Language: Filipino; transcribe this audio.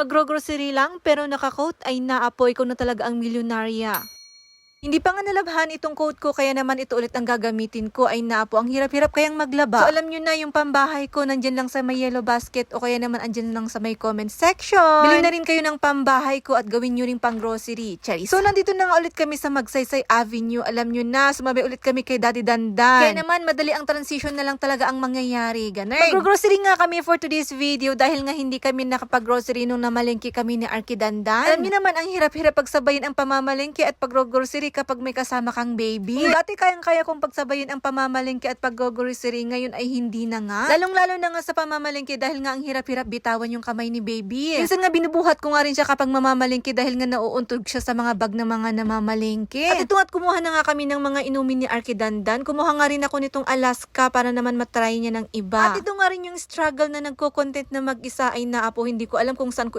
Magro-grocery lang pero naka-quote ay naapoy ko na talaga ang milyonarya. Hindi pa nga nalabhan itong quote ko kaya naman ito ulit ang gagamitin ko ay naapo. Ang hirap-hirap kayang maglaba. So alam nyo na yung pambahay ko nandyan lang sa may yellow basket o kaya naman andyan lang sa may comment section. Bili na rin kayo ng pambahay ko at gawin nyo rin pang grocery. Charis. So nandito na nga ulit kami sa Magsaysay Avenue. Alam nyo na, sumabay ulit kami kay Daddy Dandan. Kaya naman madali ang transition na lang talaga ang mangyayari. Ganun. Mag-grocery nga kami for today's video dahil nga hindi kami nakapag-grocery nung namalengke kami ni Arky Dandan. Alam nyo naman ang hirap-hirap pagsabayin ang pamamalengke at pag-grocery kapag may kasama kang baby. Dati kayang-kaya kong pagsabayin ang pamamalengke at pag-grocery, ngayon ay hindi na nga. Lalong-lalo na nga sa pamamalengke dahil nga ang hirap-hirap bitawan yung kamay ni baby. Minsan nga binubuhat ko nga rin siya kapag mamamalengke dahil nga nauuntog siya sa mga bag ng mga namamalengke. At ito nga't kumuha na nga kami ng mga inumin ni Arky Dandan. Kumuha nga rin ako nitong Alaska para naman matry niya ng iba. At ito nga rin yung struggle na nagko-content na mag-isa ay naapo. Hindi ko alam kung saan ko